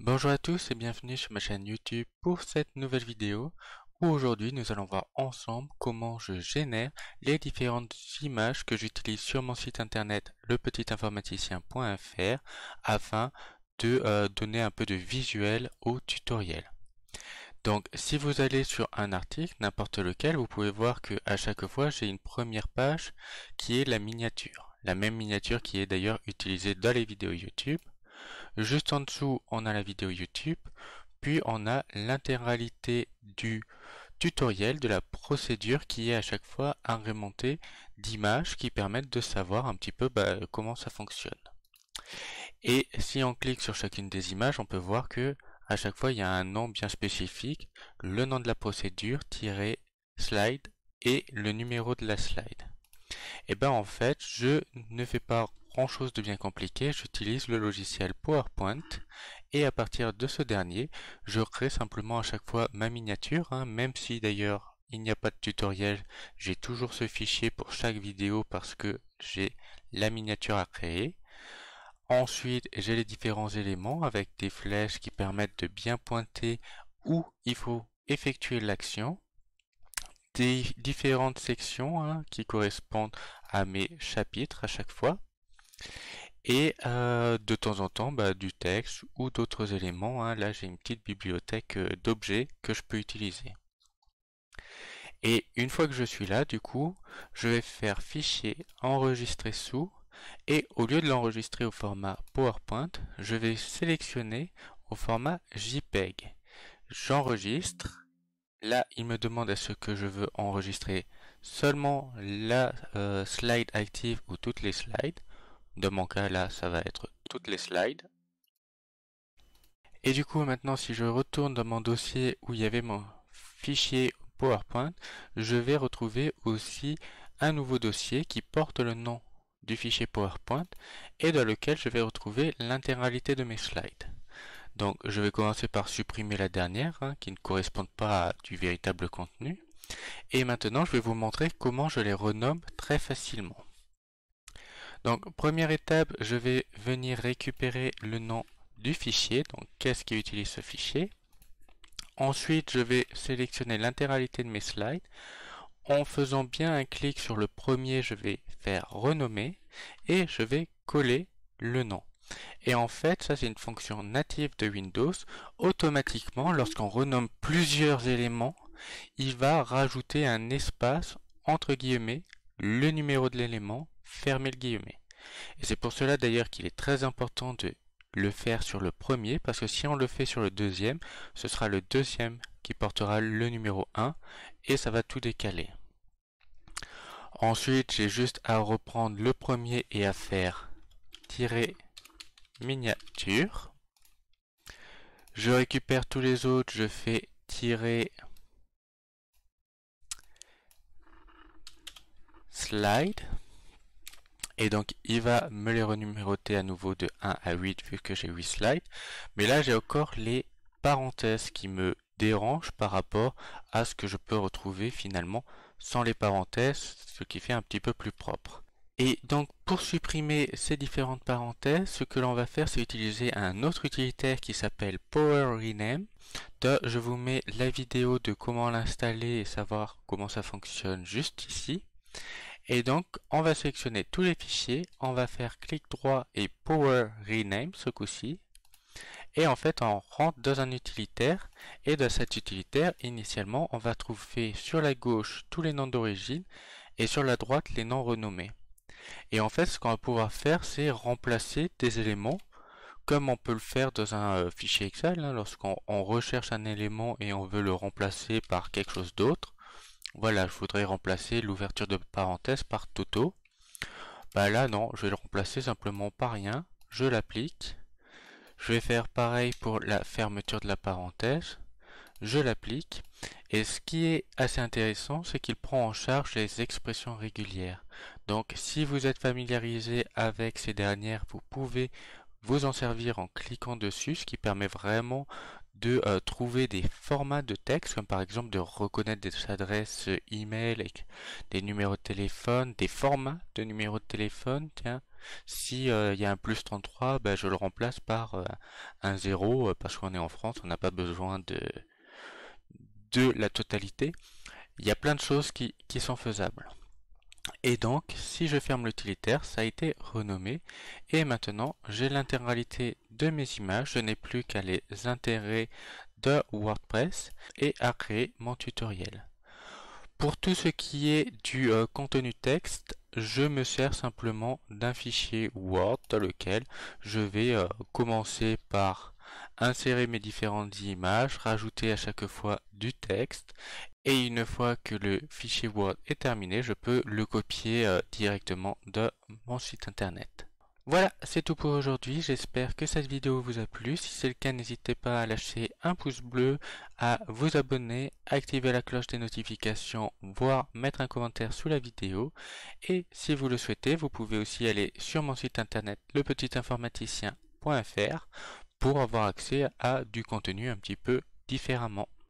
Bonjour à tous et bienvenue sur ma chaîne YouTube pour cette nouvelle vidéo où aujourd'hui nous allons voir ensemble comment je génère les différentes images que j'utilise sur mon site internet lepetitinformaticien.fr afin de donner un peu de visuel au tutoriel. Donc si vous allez sur un article, n'importe lequel, vous pouvez voir que à chaque fois j'ai une première page qui est la miniature. La même miniature qui est d'ailleurs utilisée dans les vidéos YouTube. Juste en dessous, on a la vidéo YouTube, puis on a l'intégralité du tutoriel de la procédure qui est à chaque fois agrémentée d'images qui permettent de savoir un petit peu comment ça fonctionne. Et si on clique sur chacune des images, on peut voir que à chaque fois il y a un nom bien spécifique, le nom de la procédure, slide et le numéro de la slide. Et ben en fait, je ne fais pas grand chose de bien compliqué, j'utilise le logiciel PowerPoint et à partir de ce dernier, je crée simplement à chaque fois ma miniature, même si d'ailleurs il n'y a pas de tutoriel, j'ai toujours ce fichier pour chaque vidéo parce que j'ai la miniature à créer. Ensuite, j'ai les différents éléments avec des flèches qui permettent de bien pointer où il faut effectuer l'action, des différentes sections qui correspondent à mes chapitres à chaque fois, et de temps en temps du texte ou d'autres éléments. Là, j'ai une petite bibliothèque d'objets que je peux utiliser. Et une fois que je suis là, du coup, je vais faire fichier enregistrer sous, et au lieu de l'enregistrer au format PowerPoint, je vais sélectionner au format JPEG. J'enregistre. Là, il me demande est-ce que je veux enregistrer seulement la slide active ou toutes les slides. Dans mon cas, là, ça va être toutes les slides. Et du coup, maintenant, si je retourne dans mon dossier où il y avait mon fichier PowerPoint, je vais retrouver aussi un nouveau dossier qui porte le nom du fichier PowerPoint et dans lequel je vais retrouver l'intégralité de mes slides. Donc je vais commencer par supprimer la dernière qui ne correspond pas à du véritable contenu. Et maintenant je vais vous montrer comment je les renomme très facilement. Donc première étape, je vais venir récupérer le nom du fichier. Donc qu'est-ce qui utilise ce fichier? Ensuite je vais sélectionner l'intégralité de mes slides. En faisant bien un clic sur le premier, je vais faire renommer et je vais coller le nom. Et en fait, ça c'est une fonction native de Windows. Automatiquement, lorsqu'on renomme plusieurs éléments, il va rajouter un espace entre guillemets, le numéro de l'élément, fermer le guillemet. Et c'est pour cela d'ailleurs qu'il est très important de le faire sur le premier, parce que si on le fait sur le deuxième, ce sera le deuxième qui portera le numéro 1, et ça va tout décaler. Ensuite, j'ai juste à reprendre le premier et à faire tirer miniature. Je récupère tous les autres, je fais tirer slide. Et donc il va me les renuméroter à nouveau de 1 à 8 vu que j'ai 8 slides. Mais là j'ai encore les parenthèses qui me dérangent par rapport à ce que je peux retrouver finalement sans les parenthèses, ce qui fait un petit peu plus propre. Et donc pour supprimer ces différentes parenthèses, ce que l'on va faire, c'est utiliser un autre utilitaire qui s'appelle Power Rename. Je vous mets la vidéo de comment l'installer et savoir comment ça fonctionne juste ici. Et donc on va sélectionner tous les fichiers, on va faire clic droit et Power Rename ce coup-ci. Et en fait on rentre dans un utilitaire, et dans cet utilitaire initialement on va trouver sur la gauche tous les noms d'origine et sur la droite les noms renommés. Et en fait, ce qu'on va pouvoir faire, c'est remplacer des éléments, comme on peut le faire dans un fichier Excel, lorsqu'on recherche un élément et on veut le remplacer par quelque chose d'autre. Voilà, je voudrais remplacer l'ouverture de parenthèse par Toto. Là, non, je vais le remplacer simplement par rien. Je l'applique. Je vais faire pareil pour la fermeture de la parenthèse. Je l'applique. Et ce qui est assez intéressant, c'est qu'il prend en charge les expressions régulières. Donc si vous êtes familiarisé avec ces dernières, vous pouvez vous en servir en cliquant dessus, ce qui permet vraiment de trouver des formats de texte, comme par exemple de reconnaître des adresses email avec des numéros de téléphone, des formats de numéros de téléphone, tiens, Si il y a un plus 33, ben, je le remplace par un 0 parce qu'on est en France, on n'a pas besoin de la totalité. Il y a plein de choses qui sont faisables. Et donc, si je ferme l'utilitaire, ça a été renommé. Et maintenant, j'ai l'intégralité de mes images. Je n'ai plus qu'à les intégrer de WordPress et à créer mon tutoriel. Pour tout ce qui est du contenu texte, je me sers simplement d'un fichier Word dans lequel je vais commencer par insérer mes différentes images, rajouter à chaque fois du texte, et une fois que le fichier Word est terminé, je peux le copier directement de mon site internet. Voilà, c'est tout pour aujourd'hui. J'espère que cette vidéo vous a plu. Si c'est le cas, n'hésitez pas à lâcher un pouce bleu, à vous abonner, à activer la cloche des notifications, voire mettre un commentaire sous la vidéo. Et si vous le souhaitez, vous pouvez aussi aller sur mon site internet lepetitinformaticien.fr pour avoir accès à du contenu un petit peu différemment.